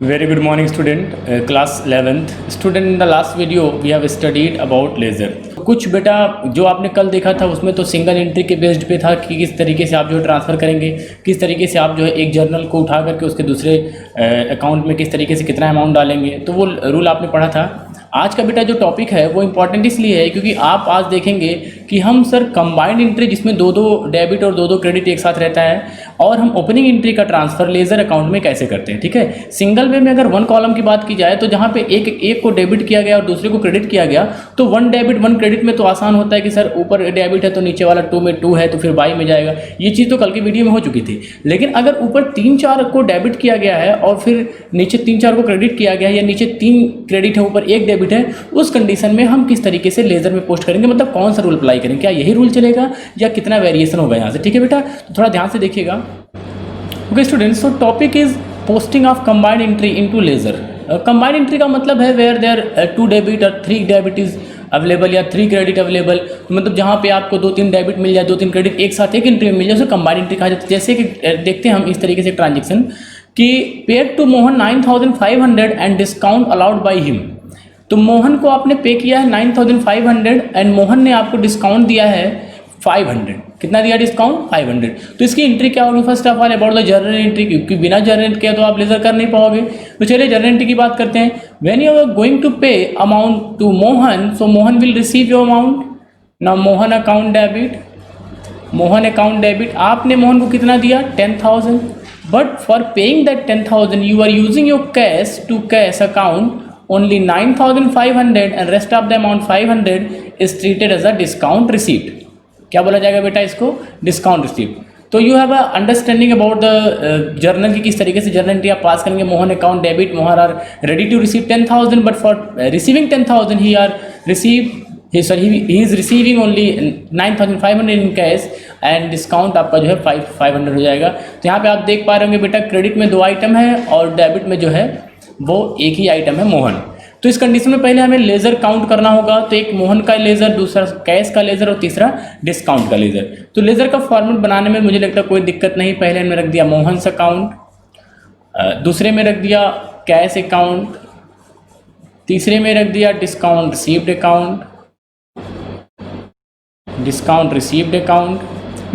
Very good morning student, class 11th student. In the last video we have studied about laser. कुछ बेटा जो आपने कल देखा था उसमें तो सिंगल एंट्री के बेस्ड पे था कि किस तरीके से आप जो है ट्रांसफ़र करेंगे, किस तरीके से आप जो है एक जर्नल को उठा करके उसके दूसरे अकाउंट में किस तरीके से कितना अमाउंट डालेंगे, तो वो रूल आपने पढ़ा था। आज का बेटा जो टॉपिक है वो इम्पॉर्टेंट इसलिए है क्योंकि आप आज देखेंगे कि हम सर कंबाइंड एंट्री जिसमें दो दो डेबिट और दो क्रेडिट एक साथ रहता है और हम ओपनिंग एंट्री का ट्रांसफ़र लेज़र अकाउंट में कैसे करते हैं। ठीक है, सिंगल वे में अगर वन कॉलम की बात की जाए तो जहाँ पे एक को डेबिट किया गया और दूसरे को क्रेडिट किया गया तो वन डेबिट वन क्रेडिट में तो आसान होता है कि सर ऊपर डेबिट है तो नीचे वाला 2 में 2 है तो फिर बाई में जाएगा। ये चीज़ तो कल की वीडियो में हो चुकी थी। लेकिन अगर ऊपर 3-4 को डेबिट किया गया है और फिर नीचे 3-4 को क्रेडिट किया गया है या नीचे 3 क्रेडिट है ऊपर 1 डेबिट है, उस कंडीशन में हम किस तरीके से लेज़र में पोस्ट करेंगे, मतलब कौन सा रूल अप्लाई करेंगे, क्या यही रूल चलेगा या कितना वेरिएशन होगा यहाँ से। ठीक है बेटा, तो थोड़ा ध्यान से देखिएगा। Okay students, so topic is posting of combined entry into laser. Combined entry का मतलब है वेयर देयर 2 डेबिट और 3 डेबिट इज अवेलेबल या 3 क्रेडिट अवेलेबल, मतलब जहाँ पे आपको 2-3 डेबिट मिल जाए, 2-3 क्रेडिट एक साथ एक एंट्री में मिल जाए, उसे कंबाइंड एंट्री कहा जाता है। जैसे कि देखते हैं हम इस तरीके से ट्रांजेक्शन कि paid to Mohan 9500 and discount allowed by him. तो मोहन को आपने पे किया है 9500 एंड मोहन ने आपको डिस्काउंट दिया है 500। कितना दिया डिस्काउंट? 500। तो इसकी एंट्री क्या होगी? First of all about the journal entry, क्योंकि बिना जर्नल के तो आप लेज़र कर नहीं पाओगे। तो चलिए जर्नल एंट्री की बात करते हैं। When you are going to pay amount to Mohan, so Mohan will receive your amount. Now Mohan account debit, Mohan account debit, आपने मोहन को कितना दिया? 10,000। But for paying that 10,000 you are using your cash to cash account only 9,500 and rest of the amount 500 is treated as a discount receipt। क्या बोला जाएगा बेटा इसको? Discount receipt. तो you have a understanding about the journal की किस तरीके से जर्नल एंट्री आप पास करेंगे। Mohan account debit, Mohan are ready to receive 10,000 but for receiving 10,000 he is receiving only 9,500 in cash and discount आपका जो है 500 हो जाएगा। तो यहाँ पे आप देख पा रहे होंगे बेटा क्रेडिट में 2 आइटम है और डेबिट में जो है वो एक ही आइटम है मोहन। तो इस कंडीशन में पहले हमें लेज़र काउंट करना होगा। तो एक मोहन का लेज़र, दूसरा कैश का लेज़र और तीसरा डिस्काउंट का लेज़र। तो लेज़र का फॉर्मेट बनाने में मुझे लगता है कोई दिक्कत नहीं। पहले हमने रख दिया मोहन्स अकाउंट, दूसरे में रख दिया कैश अकाउंट, तीसरे में रख दिया discount received account, discount received account.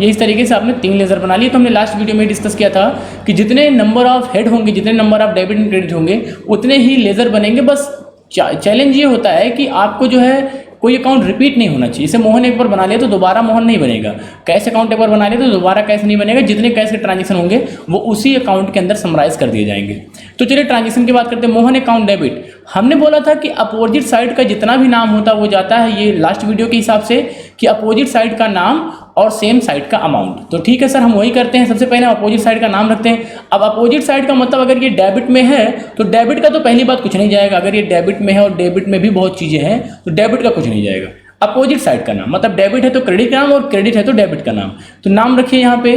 ये इस तरीके से आपने 3 लेज़र बना लिए। तो हमने लास्ट वीडियो में डिस्कस किया था कि जितने नंबर ऑफ हेड होंगे, जितने number of debit and credit होंगे उतने ही लेज़र बनेंगे। बस चैलेंज ये होता है कि आपको जो है कोई अकाउंट रिपीट नहीं होना चाहिए। जैसे मोहन एक बार बना लिया तो दोबारा मोहन नहीं बनेगा, कैश अकाउंट एक बार बना लिया तो दोबारा कैश नहीं बनेगा। जितने कैश के ट्रांजेक्शन होंगे वो उसी अकाउंट के अंदर समराइज कर दिए जाएंगे। तो चलिए ट्रांजेक्शन की बात करते हैं। मोहन अकाउंट डेबिट, हमने बोला था कि अपोजिट साइड का जितना भी नाम होता है वो जाता है, ये लास्ट वीडियो के हिसाब से, कि अपोजिट साइड का नाम और सेम साइड का अमाउंट। तो ठीक है सर, हम वही करते हैं। सबसे पहले हम अपोजिट साइड का नाम रखते हैं। अब अपोजिट साइड का मतलब अगर ये डेबिट में है तो डेबिट का तो पहली बात कुछ नहीं जाएगा। अगर ये डेबिट में है और डेबिट में भी बहुत चीज़ें हैं तो डेबिट का कुछ नहीं जाएगा। अपोजिट साइड का नाम मतलब डेबिट है तो क्रेडिट का नाम और क्रेडिट है तो डेबिट का नाम। तो नाम रखिए यहाँ पे।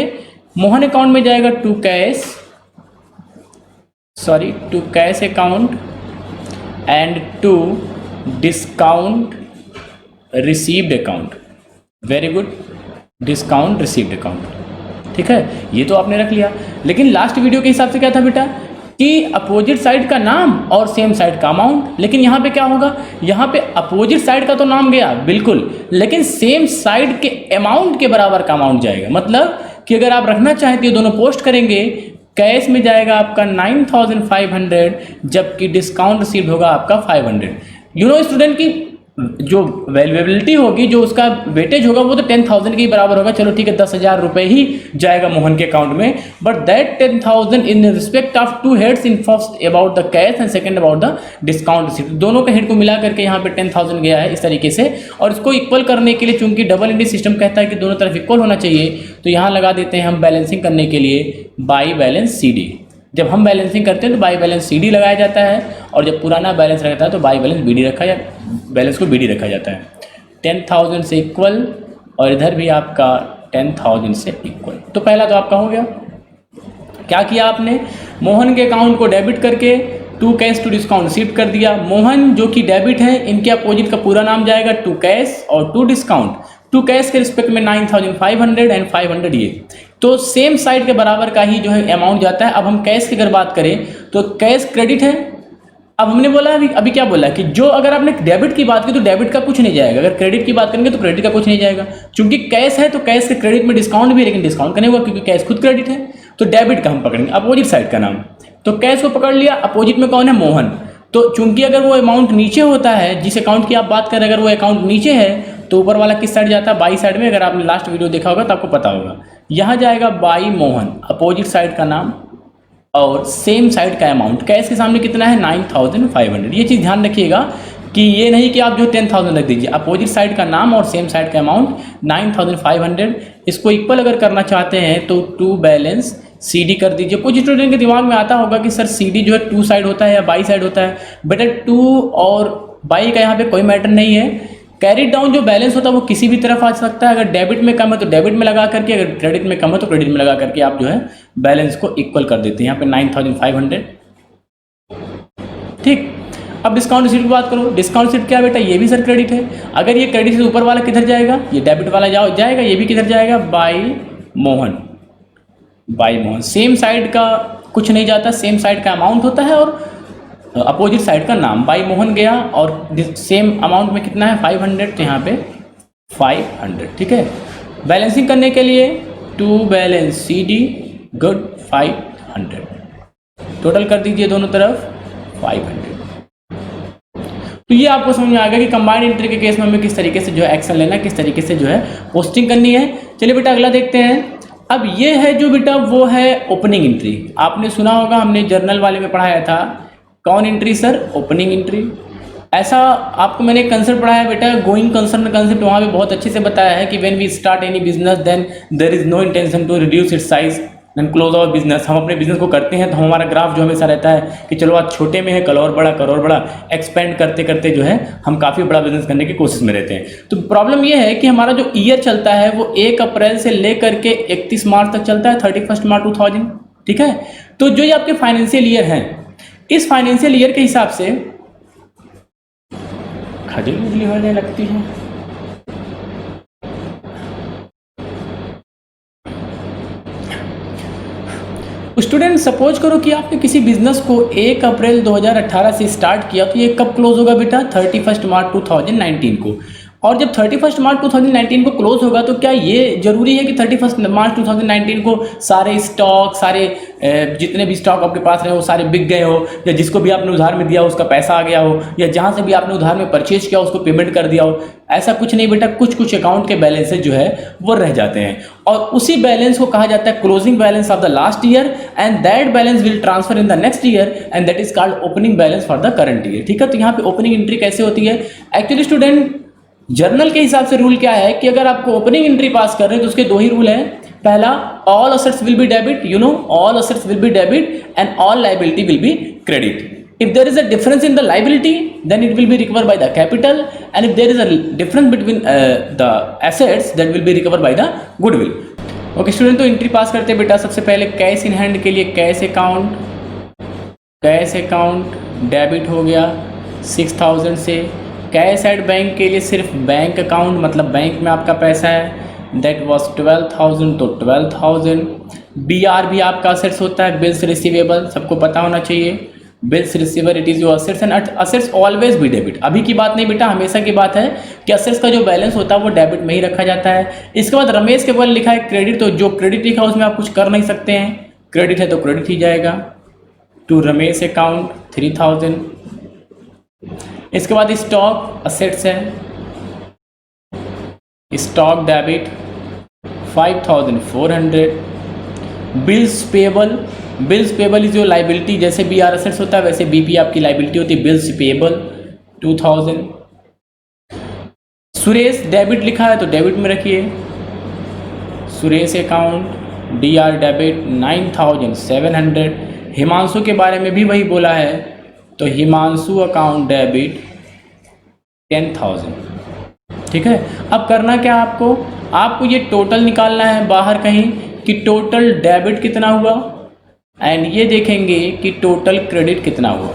मोहन अकाउंट में जाएगा to cash account and to discount received account. Very good, discount received account. ठीक है, ये तो आपने रख लिया। लेकिन लास्ट वीडियो के हिसाब से क्या था बेटा कि अपोजिट साइड का नाम और सेम साइड का अमाउंट। लेकिन यहाँ पे क्या होगा? यहाँ पे अपोजिट साइड का तो नाम गया बिल्कुल, लेकिन सेम साइड के अमाउंट के बराबर का अमाउंट जाएगा। मतलब कि अगर आप रखना चाहते हो दोनों पोस्ट करेंगे, कैश में जाएगा आपका 9,500 जबकि डिस्काउंट रिसीव्ड होगा आपका 500। यू नो स्टूडेंट की जो वैल्यूएबिलिटी होगी, जो उसका वेटेज होगा वो तो 10,000 के ही बराबर होगा। चलो ठीक है, 10,000 रुपये ही जाएगा मोहन के अकाउंट में, but that 10,000 in respect of 2 heads, in first about the cash and second about the discount received. दोनों के हेड को मिला करके यहाँ पे 10,000 गया है इस तरीके से। और इसको इक्वल करने के लिए, चूंकि डबल इंडी सिस्टम कहता है कि दोनों तरफ इक्वल होना चाहिए, तो यहाँ लगा देते हैं हम बैलेंसिंग करने के लिए बाई बैलेंस सी डी। जब हम बैलेंसिंग करते हैं तो बाई बैलेंस सी डी लगाया जाता है और जब पुराना बैलेंस रहता है तो by balance B D balance को बी डी रखा जाता है। 10,000 से इक्वल और इधर भी आपका 10,000 से इक्वल। तो पहला तो आपका हो गया। क्या किया आपने? मोहन के अकाउंट को डेबिट करके to cash to discount receive कर दिया। मोहन जो कि डेबिट है, इनके अपोजिट का पूरा नाम जाएगा टू कैश और टू डिस्काउंट। टू कैश के रिस्पेक्ट में 9,500 एंड 500 ये तो सेम साइड के बराबर का ही जो है अमाउंट जाता है। अब हम कैश की अगर बात करें तो कैश क्रेडिट है। अब हमने बोला अभी क्या बोला कि जो अगर आपने डेबिट की बात की तो डेबिट का कुछ नहीं जाएगा, अगर क्रेडिट की बात करेंगे तो क्रेडिट का कुछ नहीं जाएगा। चूंकि कैश है तो कैश के क्रेडिट में डिस्काउंट भी है, लेकिन डिस्काउंट का नहीं होगा क्योंकि कैश खुद क्रेडिट है। तो डेबिट का हम पकड़ेंगे अपोजिट साइड का नाम। तो कैश को पकड़ लिया, अपोजिट में कौन है, मोहन। तो चूंकि अगर वो अमाउंट नीचे होता है, जिस अकाउंट की आप बात कर रहे हैं, अगर वो अकाउंट नीचे है तो ऊपर वाला किस साइड जाता है, बाई साइड में। अगर आपने लास्ट वीडियो देखा होगा तो आपको पता होगा, यहाँ जाएगा बाई मोहन, अपोजिट साइड का नाम और सेम साइड का अमाउंट। कैश के सामने कितना है, 9500। ये चीज़ ध्यान रखिएगा कि ये नहीं कि आप जो 10,000 रख दीजिए, अपोजिट साइड का नाम और सेम साइड का अमाउंट 9500। इसको इक्वल अगर करना चाहते हैं तो टू बैलेंस CD कर दीजिए। कुछ स्टूडेंट के दिमाग में आता होगा कि सर CD जो है टू साइड होता है या बाई साइड होता है। बेटा टू और बाई का यहाँ पे कोई मैटर नहीं है। कैरी डाउन जो बैलेंस होता है वो किसी भी तरफ आ सकता है। अगर डेबिट में कम है तो डेबिट में लगा करके, अगर क्रेडिट में कम है तो क्रेडिट में लगा करके आप जो है बैलेंस को इक्वल कर देते हैं। यहाँ पे 9500, ठीक। अब डिस्काउंट रिसीट की बात करो, डिस्काउंट रिसीट क्या बेटा, ये भी सर क्रेडिट है। अगर ये क्रेडिट से ऊपर वाला किधर जाएगा, ये डेबिट वाला जाएगा, ये भी किधर जाएगा, by Mohan. By Mohan same side का कुछ नहीं जाता, सेम साइड का अमाउंट होता है और अपोजिट साइड का नाम। बाई मोहन गया और सेम अमाउंट में कितना है, 500, तो यहाँ पे 500, ठीक है। बैलेंसिंग करने के लिए to balance CD, good, 500 total कर दीजिए दोनों तरफ 500। तो ये आपको समझ में आएगा कि कंबाइंड एंट्री के केस में हमें किस तरीके से जो है एक्शन लेना है, किस तरीके से जो है पोस्टिंग करनी है। चलिए बेटा अगला देखते हैं। अब ये है जो बेटा वो है ओपनिंग एंट्री। आपने सुना होगा, हमने जर्नल वाले में पढ़ाया था। कौन एंट्री सर, ओपनिंग एंट्री। ऐसा आपको मैंने कंसेप्ट पढ़ाया बेटा, गोइंग कंसर्न कंसेप्ट, वहाँ पे बहुत अच्छे से बताया है कि when we start any business then there is no intention to reduce its size then close our business. हम अपने बिजनेस को करते हैं तो हमारा ग्राफ जो हमेशा रहता है कि चलो आज छोटे में है, कल और बड़ा, एक्सपेंड करते करते जो है हम काफ़ी बड़ा बिजनेस करने की कोशिश में रहते हैं। तो प्रॉब्लम ये है कि हमारा जो ईयर चलता है वो 1 अप्रैल से लेकर के 31 मार्च तक चलता है, 31 मार्च 2000, ठीक है। तो जो ये आपके फाइनेंशियल ईयर हैं, इस फाइनेंशियल ईयर के हिसाब से खजली उजली होने लगती है। स्टूडेंट सपोज करो कि आपने किसी बिजनेस को 1 अप्रैल 2018 से स्टार्ट किया, तो ये कब क्लोज होगा बेटा, 31 मार्च 2019 को। और जब 31 मार्च 2019 को क्लोज होगा तो क्या ये जरूरी है कि 31 मार्च 2019 को सारे स्टॉक, सारे जितने भी स्टॉक आपके पास रहे वो सारे बिक गए हो, या जिसको भी आपने उधार में दिया उसका पैसा आ गया हो, या जहाँ से भी आपने उधार में परचेज किया उसको पेमेंट कर दिया हो? ऐसा कुछ नहीं बेटा, कुछ अकाउंट के बैलेंसेज जो है वो रह जाते हैं और उसी बैलेंस को कहा जाता है closing balance of the last year, and that balance will transfer in the next year and that is called opening balance for the current year, ठीक है। तो यहाँ पे ओपनिंग एंट्री कैसे होती है? एक्चुअली स्टूडेंट जर्नल के हिसाब से रूल क्या है कि अगर आपको ओपनिंग एंट्री पास कर रहे हैं तो उसके दो ही रूल हैं। पहला, all assets will be debit, all assets will be debit and all liability will be credit. If there is a difference in the liability, then it will be recovered by the capital, and if there is a difference between the assets, that will be recovered by the goodwill. Okay student, तो entry पास करते हैं बेटा। सबसे पहले cash in hand के लिए cash account debit हो गया 6000 से। कैश एट बैंक के लिए सिर्फ बैंक अकाउंट, मतलब बैंक में आपका पैसा है, दैट वाज 12,000, तो 12,000। BR भी आपका असेट्स होता है, बिल्स रिसीवेबल, सबको पता होना चाहिए। Bills receiver it is your assets and assets always be debit. अभी की बात नहीं बेटा, हमेशा की बात है कि असेट्स का जो बैलेंस होता है वो डेबिट में ही रखा जाता है। इसके बाद रमेश के बल लिखा है क्रेडिट, तो जो क्रेडिट लिखा है उसमें आप कुछ कर नहीं सकते हैं, क्रेडिट है तो क्रेडिट ही जाएगा। To Ramesh account 3000। इसके बाद स्टॉक असेट्स है, stock debit 5400। Bills payable is जो लाइबिलिटी, जैसे BR असेट्स होता है वैसे BP आपकी लाइबिलिटी होती है, बिल्स पेबल 2000। सुरेश डेबिट लिखा है तो डेबिट में रखिए, Suresh account DR debit 9700। Himanshu के बारे में भी वही बोला है, तो हिमांशु अकाउंट डेबिट 10,000, ठीक है। अब करना क्या आपको ये टोटल निकालना है बाहर कहीं कि टोटल डेबिट कितना हुआ, एंड ये देखेंगे कि टोटल क्रेडिट कितना हुआ।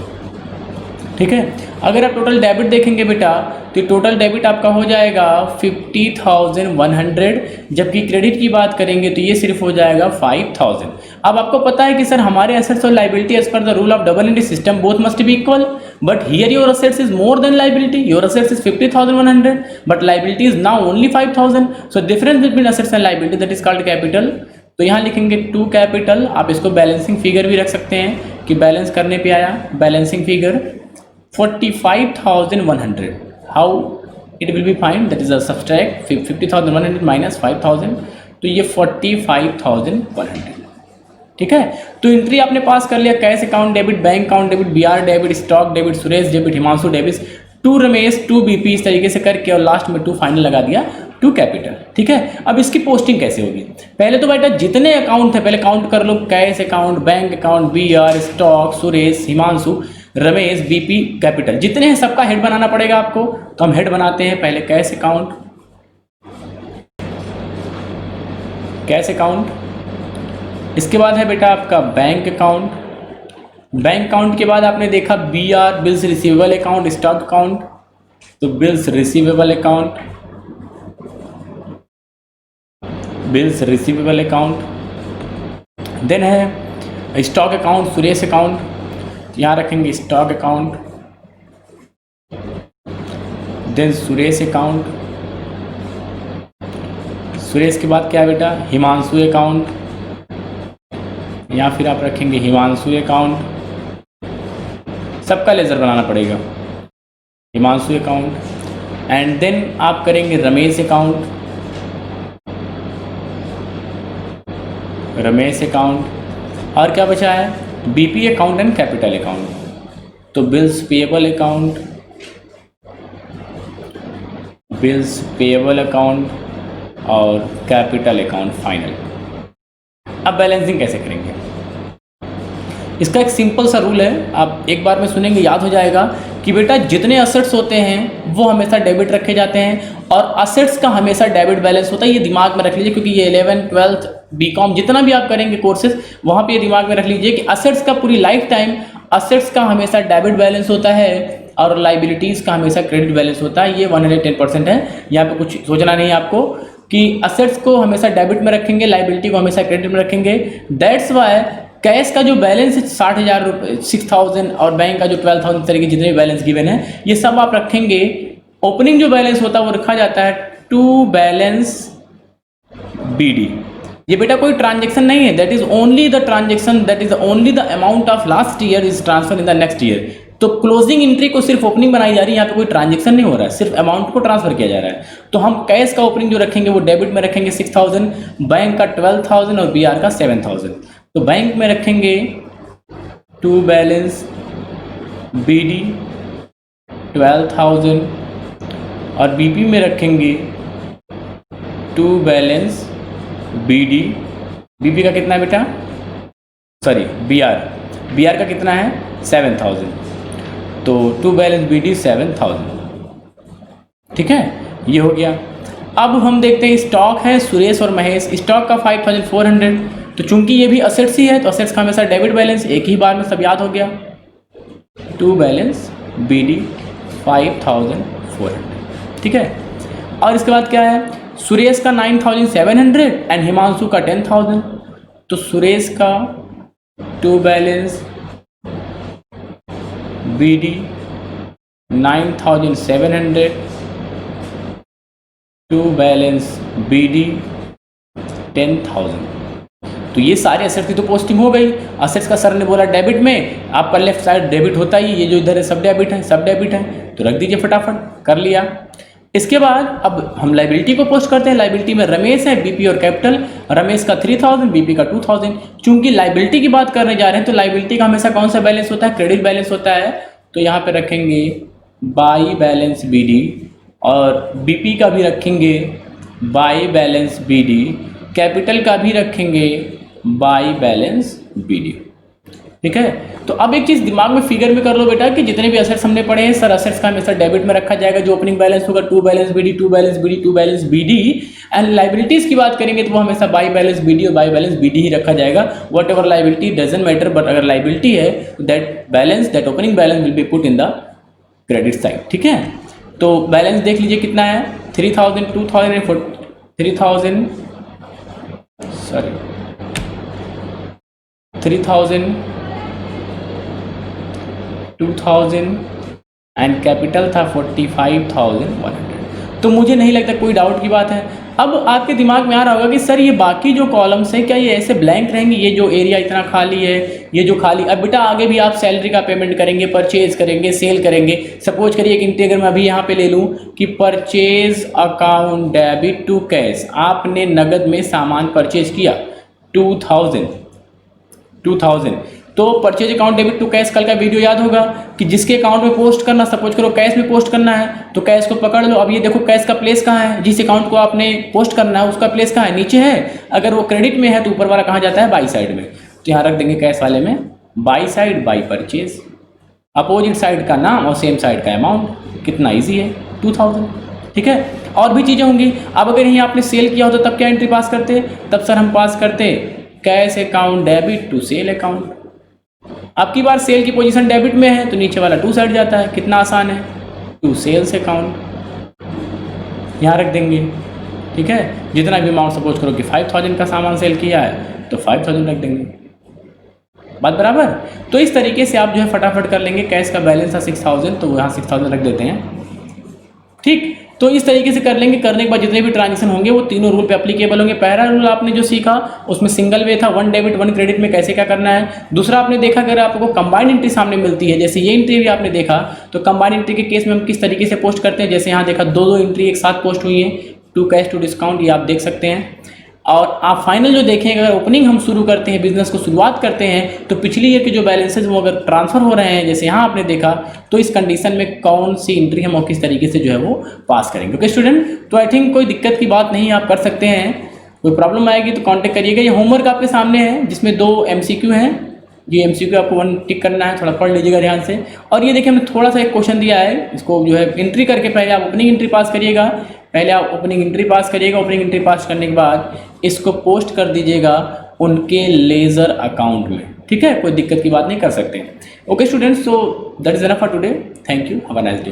ठीक है। अगर आप टोटल डेबिट देखेंगे बेटा तो टोटल डेबिट आपका हो जाएगा 50,100, जबकि क्रेडिट की बात करेंगे तो ये सिर्फ हो जाएगा 5,000। अब आपको पता है कि सर हमारे एसेट्स और liability as per the rule of double entry system both must be equal, but here your assets is more than liability, your assets is 50,100 but liability is now only 5,000, so difference between assets and liability that is called capital. तो यहाँ लिखेंगे to capital, आप इसको balancing figure भी रख सकते हैं कि बैलेंस करने पे आया balancing figure 45,100। How it will be find, that is a subtract 50,100 minus 5,000, तो ये 45,100। ठीक है, तो एंट्री आपने पास कर लिया, cash account debit, bank account debit, BR debit, stock debit, Suresh debit, Himanshu debit, to Ramesh, to BP, इस तरीके से करके और लास्ट में टू फाइनल लगा दिया, टू कैपिटल। ठीक है, अब इसकी पोस्टिंग कैसे होगी, पहले तो बेटा जितने अकाउंट है पहले काउंट कर लो, cash account, bank account, BR, stock, Suresh, Himanshu, Ramesh, BP, capital, जितने हैं सबका हेड बनाना पड़ेगा आपको। तो हम हेड बनाते हैं पहले कैश अकाउंट, कैश अकाउंट, इसके बाद है बेटा आपका बैंक अकाउंट, बैंक अकाउंट के बाद आपने देखा BR bills receivable account, stock account, तो bills receivable account, bills receivable account, then है स्टॉक अकाउंट, सुरेश अकाउंट, यहाँ रखेंगे stock account, then Suresh account, Suresh के बाद क्या है बेटा हिमांशु अकाउंट, या फिर आप रखेंगे हिमांशु अकाउंट, सबका लेजर बनाना पड़ेगा, हिमांशु अकाउंट, एंड देन आप करेंगे रमेश अकाउंट, रमेश अकाउंट, और क्या बचा है BP account and capital account, तो bills payable account, bills payable account और कैपिटल अकाउंट फाइनल। अब बैलेंसिंग कैसे करेंगे, इसका एक सिंपल सा रूल है, आप एक बार में सुनेंगे याद हो जाएगा कि बेटा जितने असेट्स होते हैं वो हमेशा डेबिट रखे जाते हैं और असेट्स का हमेशा डेबिट बैलेंस होता है, ये दिमाग में रख लीजिए, क्योंकि ये 11th 12th बीकॉम जितना भी आप करेंगे कोर्सेज वहाँ पे ये दिमाग में रख लीजिए कि असेट्स का पूरी लाइफ टाइम असेट्स का हमेशा डेबिट बैलेंस होता है और लाइबिलिटीज़ का हमेशा क्रेडिट बैलेंस होता है। ये 110% है, यहाँ पे कुछ सोचना नहीं है आपको कि असेट्स को हमेशा डेबिट में रखेंगे, लाइबिलिटी को हमेशा क्रेडिट में रखेंगे। दैट्स वाई कैश का जो बैलेंस है 60,000 रुपये 6,000 और बैंक का जो 12,000 तरीके जितने भी बैलेंस गिवन है ये सब आप रखेंगे। ओपनिंग जो बैलेंस होता है वो रखा जाता है टू बैलेंस बीडी। ये बेटा कोई ट्रांजेक्शन नहीं है, that is only the transaction, that is only the amount of last year is transfer in the next year. तो क्लोजिंग एंट्री को सिर्फ ओपनिंग बनाई जा रही है, यहाँ पे कोई ट्रांजेक्शन नहीं हो रहा है, सिर्फ अमाउंट को ट्रांसफर किया जा रहा है। तो हम कैश का ओपनिंग जो रखेंगे वो डेबिट में रखेंगे 6,000, बैंक का 12,000 और बीआर का 7,000। तो बैंक में रखेंगे टू बैलेंस बीडी 12,000 और बीपी में रखेंगे टू बैलेंस बीडी, बीपी का कितना है बेटा, सॉरी बीआर का कितना है 7,000, तो टू बैलेंस बीडी 7,000। ठीक है, ये हो गया। अब हम देखते हैं स्टॉक है सुरेश और महेश, स्टॉक का 5,400, तो चूंकि ये भी असेट्स ही है तो असेट्स का हमेशा डेबिट बैलेंस एक ही बार में सब याद हो गया, टू बैलेंस बीडी 5,400। ठीक है, और इसके बाद क्या है सुरेश का 9,700 एंड हिमांशु का 10,000, तो सुरेश का to balance BD 9,700 to balance BD 10,000। तो ये सारे असेट्स की तो पोस्टिंग हो गई। असेट्स का सर ने बोला डेबिट में, आपका लेफ्ट साइड डेबिट होता ही, ये जो इधर है सब डेबिट है, सब डेबिट है, तो रख दीजिए फटाफट, कर लिया। इसके बाद अब हम लाइबिलिटी को पोस्ट करते हैं। लाइबिलिटी में रमेश है, बीपी और कैपिटल, रमेश का 3,000, बीपी का 2,000। चूंकि लाइबिलिटी की बात करने जा रहे हैं तो लाइबिलिटी का हमेशा कौन सा बैलेंस होता है, क्रेडिट बैलेंस होता है, तो यहाँ पे रखेंगे बाई बैलेंस बीडी और बीपी का भी रखेंगे बाई बैलेंस बीडी, कैपिटल का भी रखेंगे बाई बैलेंस बीडी। ठीक है। तो अब एक चीज़ दिमाग में फिगर में कर लो बेटा कि जितने भी असेट्स हमने पढ़े हैं सर, असेट्स का हमेशा डेबिट में रखा जाएगा, जो ओपनिंग बैलेंस होगा to balance BD, to balance BD, to balance BD. And liabilities की बात करेंगे तो वो हमेशा बाई बैलेंस बीडी और बाई बैलेंस बीडी ही रखा जाएगा। Whatever liability doesn't matter, but अगर लाइबिलिटी है तो that balance, that opening balance will be put in the credit side. ठीक है, तो बैलेंस देख लीजिए कितना है, 3000, 2000 एंड कैपिटल था 45,100। तो मुझे नहीं लगता कोई डाउट की बात है। अब आपके दिमाग में आ रहा होगा कि सर ये बाकी जो कॉलम्स हैं क्या ये ऐसे ब्लैंक रहेंगे, ये जो एरिया इतना खाली है, ये जो खाली, अब बेटा आगे भी आप सैलरी का पेमेंट करेंगे, परचेज करेंगे, सेल करेंगे। सपोज करिए एक एंट्री अगर मैं अभी यहाँ पे ले लूँ कि purchase account debit to cash, आपने नगद में सामान परचेज किया 2000, तो purchase account debit to cash कल का वीडियो याद होगा कि जिसके अकाउंट में पोस्ट करना, सपोज करो कैश में पोस्ट करना है तो कैश को पकड़ लो। अब ये देखो कैश का प्लेस कहाँ है, जिस अकाउंट को आपने पोस्ट करना है उसका प्लेस कहाँ है, नीचे है। अगर वो क्रेडिट में है तो ऊपर वाला कहाँ जाता है, बाई साइड में। तो यहाँ रख देंगे कैश वाले में by side, by purchase, opposite side का नाम और सेम साइड का अमाउंट। कितना ईजी है, 2000। ठीक है, और भी चीज़ें होंगी। अब अगर यहीं आपने सेल किया होता तब क्या एंट्री पास करते, तब सर हम पास करते cash account debit to sale account. आपकी बार सेल की पोजीशन डेबिट में है तो नीचे वाला टू साइड जाता है, कितना आसान है, टू सेल्स अकाउंट यहाँ रख देंगे। ठीक है, जितना भी अमाउंट सपोज करो कि 5000 का सामान सेल किया है तो 5000 रख देंगे, बात बराबर। तो इस तरीके से आप जो है फटाफट कर लेंगे। कैश का बैलेंस था 6000 तो यहाँ 6000 रख देते हैं। ठीक, तो इस तरीके से कर लेंगे। करने के बाद जितने भी ट्रांजेक्शन होंगे वो तीनों रूल पे एप्लीकेबल होंगे। पहला रूल आपने जो सीखा उसमें सिंगल वे था, 1 डेबिट 1 क्रेडिट में कैसे क्या करना है। दूसरा आपने देखा अगर आपको कंबाइंड एंट्री सामने मिलती है, जैसे ये एंट्री भी आपने देखा, तो कंबाइंड एंट्री के केस में हम किस तरीके से पोस्ट करते हैं। जैसे यहाँ देखा दो एंट्री एक साथ पोस्ट हुई है, टू कैश टू डिस्काउंट, ये आप देख सकते हैं। और आप फाइनल जो देखेंगे, अगर ओपनिंग हम शुरू करते हैं, बिजनेस को शुरुआत करते हैं, तो पिछली ईयर के जो बैलेंसेज वो अगर ट्रांसफर हो रहे हैं जैसे यहाँ आपने देखा, तो इस कंडीशन में कौन सी एंट्री हम और किस तरीके से जो है वो पास करेंगे। ओके स्टूडेंट, तो आई थिंक कोई दिक्कत की बात नहीं, आप कर सकते हैं। कोई प्रॉब्लम आएगी तो कॉन्टेक्ट करिएगा। ये होमवर्क आपके सामने है जिसमें 2 MCQ हैं। ये MCQ आपको 1 टिक करना है, थोड़ा पढ़ लीजिएगा ध्यान से। और ये देखिए हमने थोड़ा सा एक क्वेश्चन दिया है, इसको जो है एंट्री करके पहले आप ओपनिंग एंट्री पास करिएगा। पहले आप ओपनिंग एंट्री पास करिएगा। ओपनिंग एंट्री पास करने के बाद इसको पोस्ट कर दीजिएगा उनके लेजर अकाउंट में। ठीक है, कोई दिक्कत की बात नहीं, कर सकते हैं। Okay students, so that is enough for today. Thank you, have a nice day.